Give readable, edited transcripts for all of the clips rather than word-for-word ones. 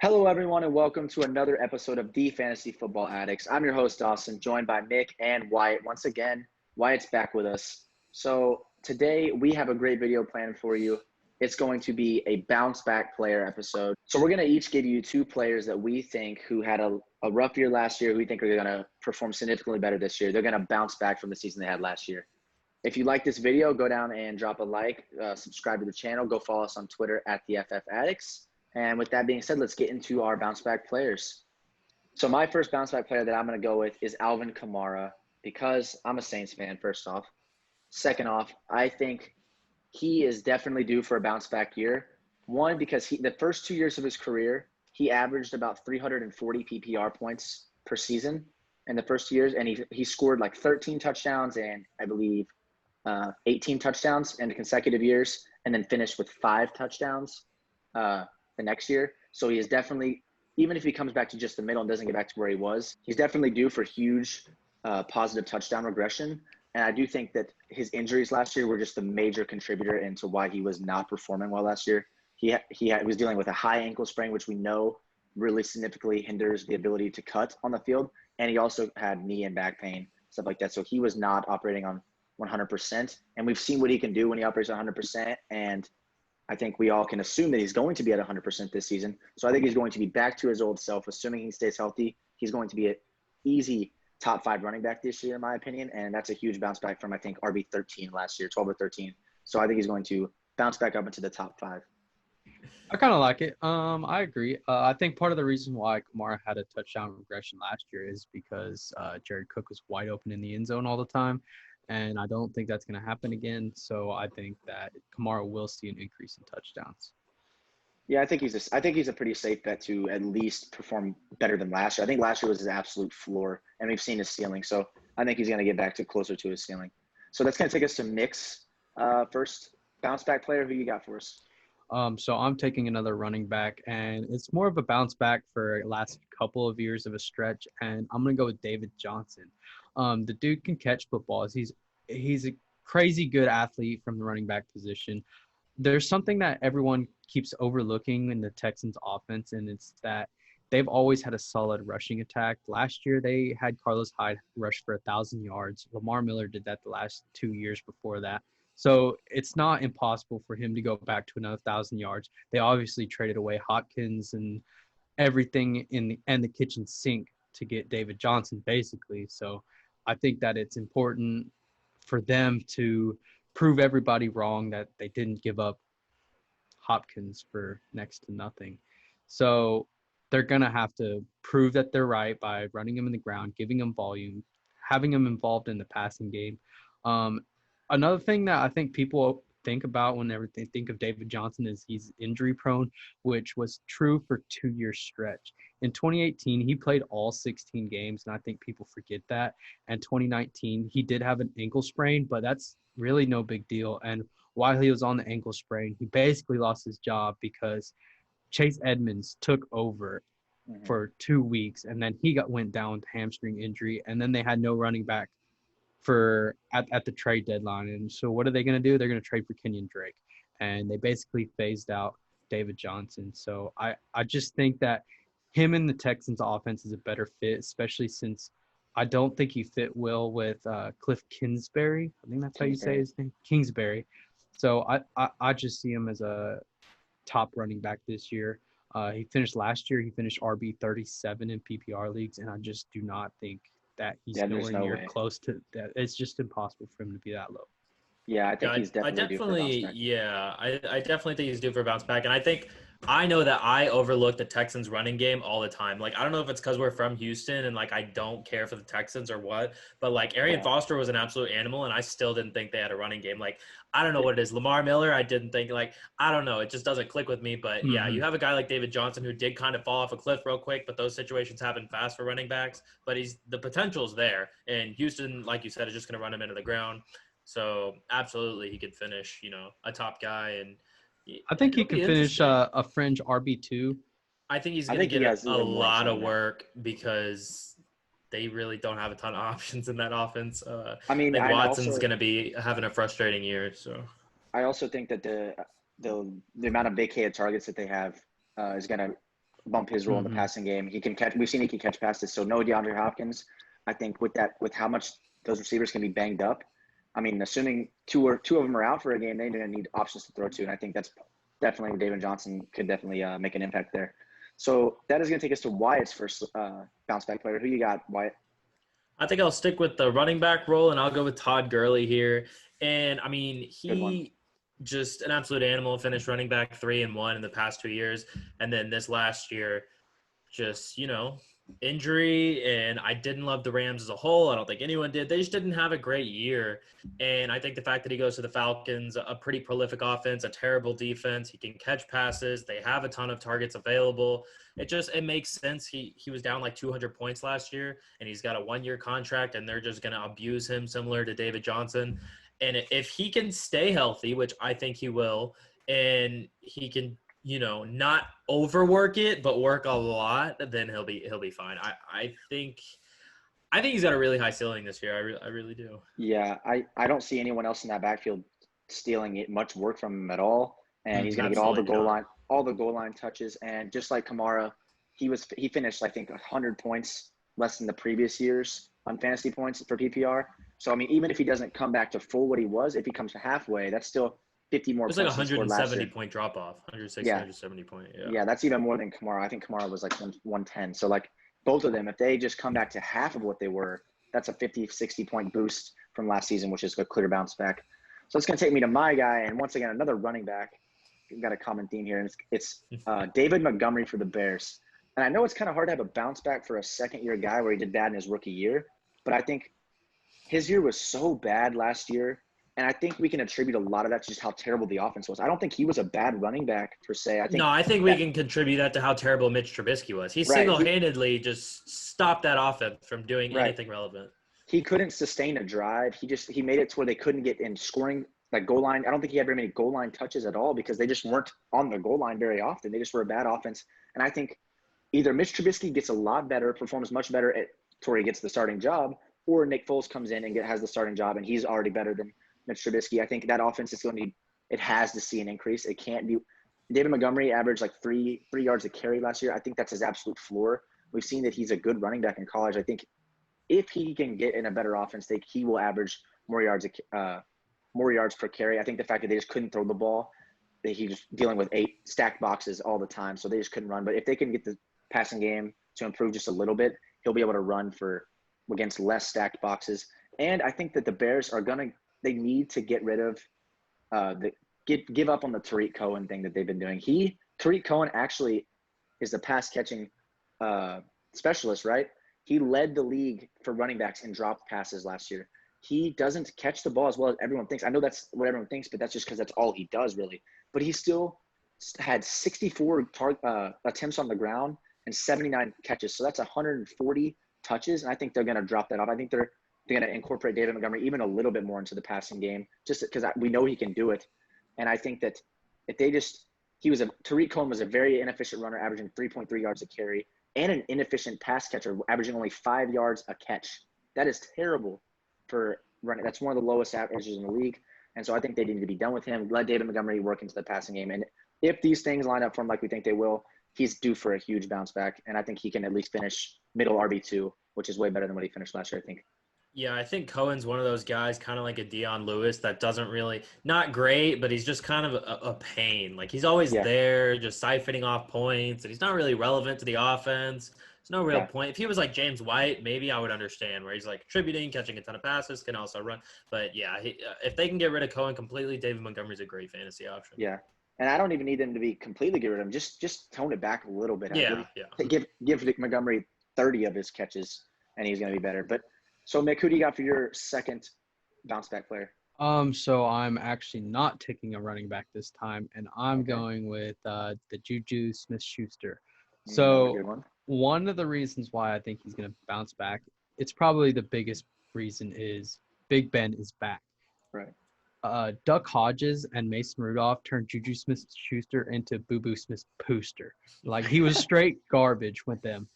Hello, everyone, and welcome to another episode of The Fantasy Football Addicts. I'm your host, Dawson, joined by Mick and Wyatt. Once again, Wyatt's back with us. So today we have a great video planned for you. It's going to be a bounce back player episode. So we're going to each give you two players that we think who had a rough year last year, who we think are going to perform significantly better this year. They're going to bounce back from the season they had last year. If you like this video, go down and drop a like, subscribe to the channel, go follow us on Twitter at the FF Addicts. And with that being said, let's get into our bounce back players. So my first bounce back player that I'm going to go with is Alvin Kamara because I'm a Saints fan, first off. Second off, I think he is definitely due for a bounce back year. One, because the first 2 years of his career, he averaged about 340 PPR points per season in the first 2 years, and he scored like 13 touchdowns and I believe 18 touchdowns in consecutive years, and then finished with 5 touchdowns the next year. So he is definitely, even if he comes back to just the middle and doesn't get back to where he was, he's definitely due for huge positive touchdown regression. And I do think that his injuries last year were just a major contributor into why he was not performing well last year. He was dealing with a high ankle sprain, which we know really significantly hinders the ability to cut on the field. And he also had knee and back pain, stuff like that. So he was not operating on 100%. And we've seen what he can do when he operates 100%. And I think we all can assume that he's going to be at 100% this season. So I think he's going to be back to his old self, assuming he stays healthy. He's going to be an easy top 5 running back this year, in my opinion. And that's a huge bounce back from, I think, RB 13 last year, 12 or 13. So I think he's going to bounce back up into the top 5. I kind of like it. I agree. I think part of the reason why Kamara had a touchdown regression last year is because Jared Cook was wide open in the end zone all the time. And I don't think that's going to happen again. So I think that Kamara will see an increase in touchdowns. Yeah, I think he's a pretty safe bet to at least perform better than last year. I think last year was his absolute floor, and we've seen his ceiling. So I think he's going to get back to closer to his ceiling. So that's going to take us to Mick's first bounce back player. Who you got for us? So I'm taking another running back, and it's more of a bounce back for the last couple of years of a stretch, and I'm going to go with David Johnson. The dude can catch footballs. He's a crazy good athlete from the running back position. There's something that everyone keeps overlooking in the Texans offense, and it's that they've always had a solid rushing attack. Last year, they had Carlos Hyde rush for 1,000 yards. Lamar Miller did that the last 2 years before that. So it's not impossible for him to go back to another 1,000 yards. They obviously traded away Hopkins and everything in the kitchen sink to get David Johnson, basically. So I think that it's important for them to prove everybody wrong that they didn't give up Hopkins for next to nothing. So they're going to have to prove that they're right by running him in the ground, giving him volume, having him involved in the passing game. Another thing that I think people think about whenever they think of David Johnson is he's injury prone, which was true for 2-year stretch. In 2018, he played all 16 games, and I think people forget that. And 2019, he did have an ankle sprain, but that's really no big deal. And while he was on the ankle sprain, he basically lost his job because Chase Edmonds took over for 2 weeks, and then he went down with hamstring injury, and then they had no running back at the trade deadline. And so what are they going to do? They're going to trade for Kenyon Drake. And they basically phased out David Johnson. So I just think that him in the Texans offense is a better fit, especially since I don't think he fit well with Cliff Kingsbury. I think that's how you say his name, Kingsbury. So I just see him as a top running back this year. He finished last year. He finished RB 37 in PPR leagues, and I just do not think that he's nowhere near close to that. It's just impossible for him to be that low. Yeah, I think he's definitely due for a bounce back. Yeah, I definitely think he's due for a bounce back. And I know that I overlook the Texans running game all the time. Like, I don't know if it's because we're from Houston and, like, I don't care for the Texans or what. But, like, Arian Foster was an absolute animal, and I still didn't think they had a running game. Like, I don't know what it is. Lamar Miller, I didn't think, like, I don't know. It just doesn't click with me. But, yeah, you have a guy like David Johnson who did kind of fall off a cliff real quick, but those situations happen fast for running backs. But the potential's there. And Houston, like you said, is just going to run him into the ground. So, absolutely, he could finish, a top guy. And I think he could finish a fringe RB2. I think he's going to get a lot of work because they really don't have a ton of options in that offense. I think Watson's going to be having a frustrating year. So I also think that the amount of vacated targets that they have is going to bump his role in the Mhm. passing game. He can catch. We've seen he can catch passes. So no DeAndre Hopkins. I think with how much those receivers can be banged up. I mean, assuming two of them are out for a game, they're going to need options to throw to, and I think that's definitely David Johnson could definitely make an impact there. So that is going to take us to Wyatt's first bounce back player. Who you got, Wyatt? I think I'll stick with the running back role, and I'll go with Todd Gurley here. And I mean, Good one. he just an absolute animal. Finished running back 3-1 in the past 2 years, and then this last year, just injury. And I didn't love the Rams as a whole. I don't think anyone did. They just didn't have a great year. And I think the fact that he goes to the Falcons, a pretty prolific offense, a terrible defense, he can catch passes. They have a ton of targets available. It makes sense. He was down like 200 points last year, and he's got a 1-year contract, and they're just going to abuse him similar to David Johnson. And if he can stay healthy, which I think he will, and he can not overwork it, but work a lot, then he'll be fine. I think he's got a really high ceiling this year. I really do. Yeah, I don't see anyone else in that backfield stealing it much work from him at all, and he's going to get Absolutely not. all the goal line touches. And just like Kamara, he finished I think 100 points less than the previous years on fantasy points for PPR. So I mean, even if he doesn't come back to full what he was, if he comes to halfway, that's still 50 more It was like points than he scored last 170 year. point drop off, 160, Yeah, 170 point. Yeah. yeah, that's even more than Kamara. I think Kamara was like 110. So like both of them, if they just come back to half of what they were, that's a 50, 60 point boost from last season, which is a clear bounce back. So it's going to take me to my guy. And once again, another running back. We've got a common theme here. And it's David Montgomery for the Bears. And I know it's kind of hard to have a bounce back for a second-year guy where he did bad in his rookie year. But I think his year was so bad last year. And I think we can attribute a lot of that to just how terrible the offense was. I don't think he was a bad running back per se. No, I think we can contribute that to how terrible Mitch Trubisky was. He Right, single-handedly just stopped that offense from doing right. anything relevant. He couldn't sustain a drive. He made it to where they couldn't get in scoring like goal line. I don't think he had very many goal line touches at all because they just weren't on the goal line very often. They just were a bad offense. And I think either Mitch Trubisky gets a lot better, performs much better to where he gets the starting job, or Nick Foles comes in and has the starting job and he's already better than Mitch Trubisky. I think that offense is going to it has to see an increase. It can't be. David Montgomery averaged like three yards a carry last year. I think that's his absolute floor. We've seen that he's a good running back in college. I think if he can get in a better offense, he will average more yards per carry. I think the fact that they just couldn't throw the ball, that he was dealing with 8 stacked boxes all the time, so they just couldn't run. But if they can get the passing game to improve just a little bit, he'll be able to run against less stacked boxes. And I think that the Bears they need to get rid of give up on the Tariq Cohen thing that they've been doing. Tariq Cohen actually is the pass catching specialist, right? He led the league for running backs in dropped passes last year. He doesn't catch the ball as well as everyone thinks. I know that's what everyone thinks, but that's just because that's all he does, really. But he still had 64 attempts on the ground and 79 catches. So that's 140 touches, and I think they're going to drop that off. I think they're going to incorporate David Montgomery even a little bit more into the passing game, just because we know he can do it. And I think that if they just Tariq Cohen was a very inefficient runner, averaging 3.3 yards a carry, and an inefficient pass catcher, averaging only 5 yards a catch. That is terrible for running. That's one of the lowest averages in the league. And so I think they need to be done with him. Let David Montgomery work into the passing game. And if these things line up for him like we think they will, he's due for a huge bounce back. And I think he can at least finish middle RB2, which is way better than what he finished last year, I think. Yeah, I think Cohen's one of those guys, kind of like a Deion Lewis, that doesn't really not great, but he's just kind of a pain. Like he's always there, just siphoning off points, and he's not really relevant to the offense. There's no real point. If he was like James White, maybe I would understand, where he's like contributing, catching a ton of passes, can also run. But yeah, if they can get rid of Cohen completely, David Montgomery's a great fantasy option. Yeah, and I don't even need them to be completely get rid of him. Just tone it back a little bit. Yeah. Give Montgomery 30 of his catches, and he's going to be better. But so, Mick, who do you got for your second bounce back player? So I'm actually not taking a running back this time, and I'm going with the Juju SmithSchuster. So one of the reasons why I think he's going to bounce back, it's probably the biggest reason, is Big Ben is back. Right. Duck Hodges and Mason Rudolph turned Juju SmithSchuster into Boo Boo SmithPooster. Like he was straight garbage with them.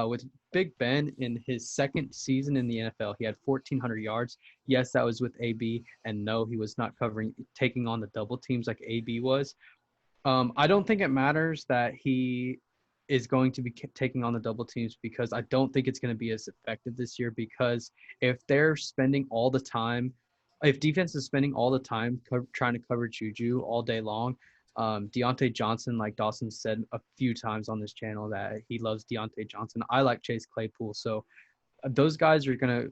With Big Ben in his second season in the NFL, he had 1,400 yards. Yes, that was with AB, and no, he was not taking on the double teams like AB was. I don't think it matters that he is going to be taking on the double teams because I don't think it's going to be as effective this year because if they're spending all the time, if defense is spending all the time trying to cover Juju all day long, Deontay Johnson, like Dawson said a few times on this channel that he loves Deontay Johnson. I like Chase Claypool. So those guys are going to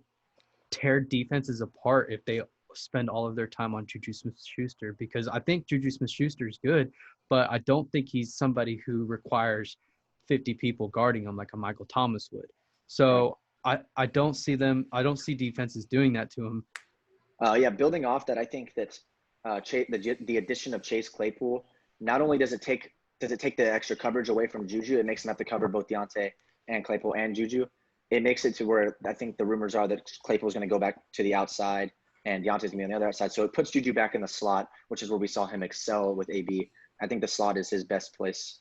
tear defenses apart if they spend all of their time on Juju Smith-Schuster because I think Juju Smith-Schuster is good, but I don't think he's somebody who requires 50 people guarding him like a Michael Thomas would. So I don't see defenses doing that to him. Building off that, I think that the addition of Chase Claypool, not only does it take the extra coverage away from Juju, it makes him have to cover both Deontay and Claypool and Juju. It makes it to where I think the rumors are that Claypool is going to go back to the outside and Deontay's going to be on the other outside. So it puts Juju back in the slot, which is where we saw him excel with AB. I think the slot is his best place.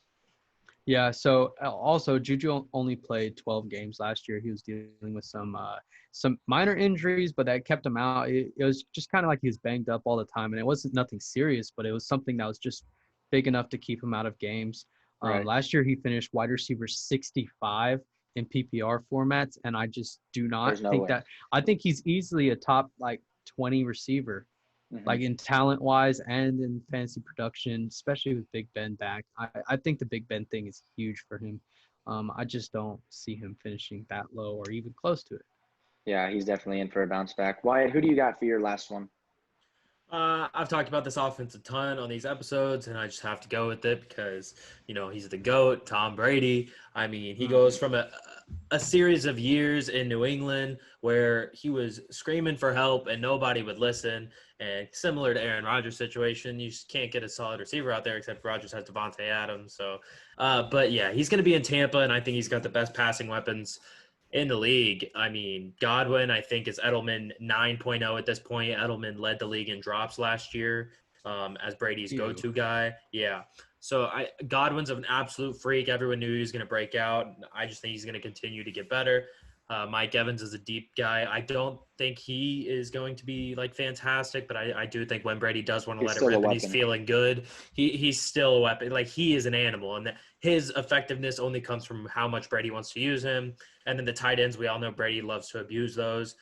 Yeah, so also Juju only played 12 games last year. He was dealing with some minor injuries, but that kept him out. It was just kind of like he was banged up all the time, and it wasn't nothing serious, but it was something that was just big enough to keep him out of games. Right. Last year he finished wide receiver 65 in PPR formats, and I just do not think that. I think he's easily a top 20 receiver. Like in talent wise and in fantasy production, especially with Big Ben back. I think the Big Ben thing is huge for him. I just don't see him finishing that low or even close to it. Yeah, he's definitely in for a bounce back. Wyatt, who do you got for your last one? I've talked about this offense a ton on these episodes, and I just have to go with it because, he's the GOAT, Tom Brady. I mean, he goes from a series of years in New England where he was screaming for help and nobody would listen. And similar to Aaron Rodgers' situation, you just can't get a solid receiver out there except Rodgers has Devontae Adams. So, but yeah, he's going to be in Tampa, and I think he's got the best passing weapons in the league. I mean, Godwin, I think, is Edelman 9.0 at this point. Edelman led the league in drops last year as Brady's go-to guy. Yeah. So Godwin's an absolute freak. Everyone knew he was going to break out. I just think he's going to continue to get better. Mike Evans is a deep guy. I don't think he is going to be fantastic, but I do think when Brady does want to let it rip and he's feeling good, he's still a weapon. He is an animal, and his effectiveness only comes from how much Brady wants to use him. And then the tight ends, we all know Brady loves to abuse those.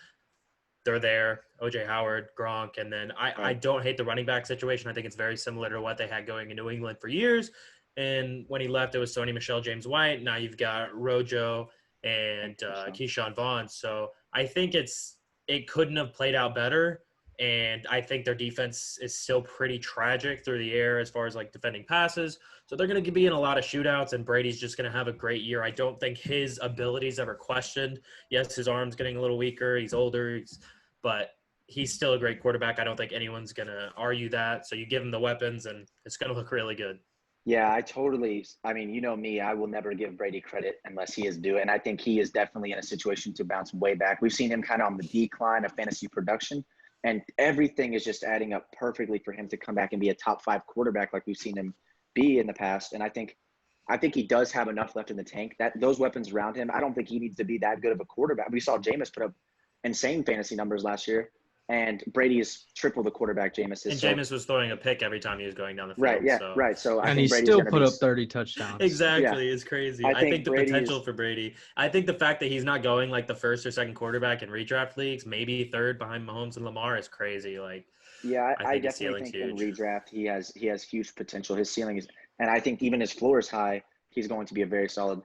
They're there, OJ Howard, Gronk, and then I don't hate the running back situation. I think it's very similar to what they had going in New England for years. And when he left, it was Sony Michel, James White. Now you've got Rojo and Keyshawn Vaughn. So I think it couldn't have played out better. And I think their defense is still pretty tragic through the air as far as defending passes. So they're going to be in a lot of shootouts, and Brady's just going to have a great year. I don't think his abilities ever questioned. Yes, his arm's getting a little weaker. He's older, but he's still a great quarterback. I don't think anyone's going to argue that. So you give him the weapons, and it's going to look really good. Yeah, I mean, you know me, I will never give Brady credit unless he is due. And I think he is definitely in a situation to bounce way back. We've seen him kind of on the decline of fantasy production, and everything is just adding up perfectly for him to come back and be a top 5 quarterback like we've seen him be in the past. And I think he does have enough left in the tank. That those weapons around him, I don't think he needs to be that good of a quarterback. We saw Jameis put up insane fantasy numbers last year. And Brady is triple the quarterback Jameis is. And Jameis was throwing a pick every time he was going down the field. Right, yeah, right. So I think he still put up 30 touchdowns. Exactly, it's crazy. I think the potential for Brady. I think the fact that he's not going the first or second quarterback in redraft leagues, maybe third behind Mahomes and Lamar, is crazy. I definitely think in redraft he has huge potential. His ceiling is, and I think even his floor is high. He's going to be a very solid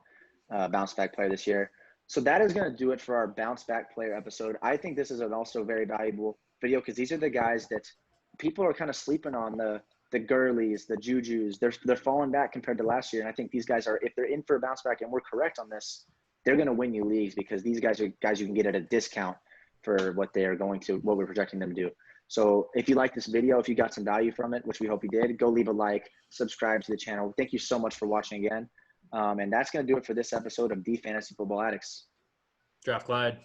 bounce back player this year. So that is going to do it for our bounce back player episode. I think this is an also very valuable video because these are the guys that people are kind of sleeping on, the Gurleys, the Jujus. They're falling back compared to last year. And I think these guys if they're in for a bounce back and we're correct on this, they're going to win you leagues because these guys are guys you can get at a discount for what we're projecting them to do. So if you like this video, if you got some value from it, which we hope you did, go leave a like, subscribe to the channel. Thank you so much for watching again. And that's going to do it for this episode of The Fantasy Football Addicts. Draft Glide.